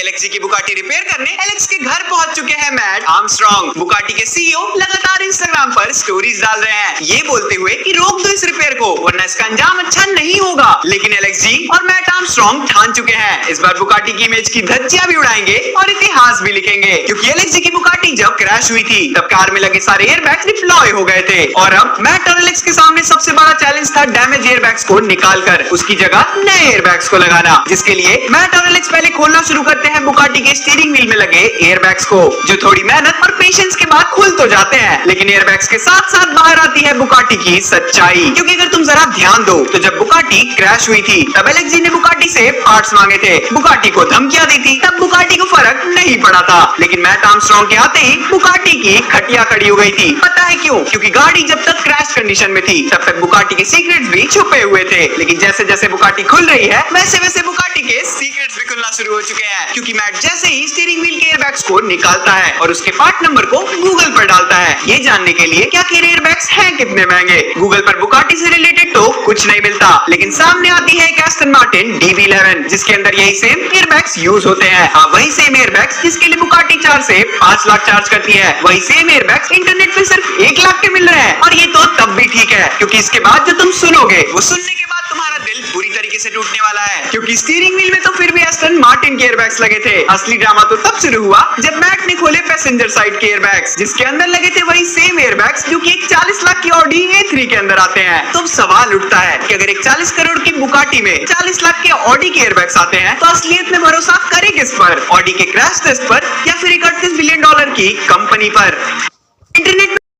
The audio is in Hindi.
एलेक्स जी की बुगाटी रिपेयर करने एलेक्स के घर पहुंच चुके हैं मैट आर्मस्ट्रांग। बुगाटी के सीईओ लगातार इंस्टाग्राम पर स्टोरीज डाल रहे हैं, ये बोलते हुए कि रोक दो इस रिपेयर को वरना इसका अंजाम अच्छा नहीं होगा। लेकिन एलेक्स जी और मैट आर्मस्ट्रांग ठान चुके हैं, इस बार बुगाटी की इमेज की धज्जियां भी उड़ाएंगे और इतिहास भी लिखेंगे, क्योंकि एलेक्स जी की बुगाटी जब क्रैश हुई थी तब कार में लगे सारे एयरबैग्स डिप्लॉय हो गए थे। और अब मैट और एलेक्स के सामने सबसे बड़ा चैलेंज था डैमेज एयरबैग्स को निकालकर उसकी जगह नए एयरबैग्स को लगाना, जिसके लिए मैट और एलेक्स पहले खोलना शुरू करते हैं बुगाटी के स्टीयरिंग व्हील में लगे एयरबैग्स को, जो थोड़ी मेहनत और पेशेंस के बाद खुल तो जाते हैं। लेकिन एयरबैग्स के साथ साथ बाहर आती है बुगाटी की सच्चाई, क्योंकि अगर तुम जरा ध्यान दो तो जब बुगाटी क्रैश हुई थी तब एलेक्स जी ने बुगाटी से पार्ट्स मांगे थे, बुगाटी को धमकियां दी थी, तब बुगाटी को फर्क नहीं पड़ा था। लेकिन मैट आर्मस्ट्रांग के आते ही बुगाटी की खटिया खड़ी हो गई थी। पता है क्यों? क्योंकि गाड़ी जब तक क्रैश कंडीशन में थी तब तक बुगाटी के सीक्रेट्स भी छुपे हुए थे, लेकिन जैसे जैसे बुगाटी खुल रही है वैसे वैसे बुगाटी के सीक्रेट्स भी खुलना शुरू हो चुके हैं, क्योंकि मैट जैसे ही स्टीयरिंग व्हील के एयरबैग्स को निकालता है और उसके पार्ट नंबर को गूगल पर डालता है, ये जानने के लिए क्या एयरबैग्स हैं कितने महंगे। गूगल पर बुगाटी से रिलेटेड तो कुछ नहीं मिलता, लेकिन सामने आती है एक एस्टन मार्टिन DB11 जिसके अंदर यही सेम एयरबैग्स यूज होते हैं। हाँ, वही सेम एयरबैग्स जिसके लिए बुगाटी 4 से 5 लाख चार्ज करती है, वही सेम एयरबैग्स इंटरनेट पे सिर्फ 1 लाख के मिल रहे हैं। और ये तो तब भी ठीक है, क्योंकि इसके बाद जो तुम सुनोगे वो सुनने के बाद तुम्हारा दिल बुरी तरीके से टूटने वाला है, क्योंकि स्टीयरिंग व्हील में तो फिर भी एस्टन मार्टिन के एयरबैग्स लगे थे। असली ड्रामा तो तब शुरू हुआ जब मैट ने खोले पैसेंजर साइड के एयरबैग्स, जिसके अंदर लगे थे वही सेम एयरबैग्स जो कि एक 40 लाख की ऑडी A3 के अंदर आते हैं। तो अब सवाल उठता है कि अगर एक 40 करोड़ की बुगाटी में 40 लाख के ऑडी के एयरबैग्स आते हैं तो असलियत में भरोसा करे किस पर? ऑडी के क्रैश टेस्ट पर या फिर $31 बिलियन की कंपनी पर? इंटरनेट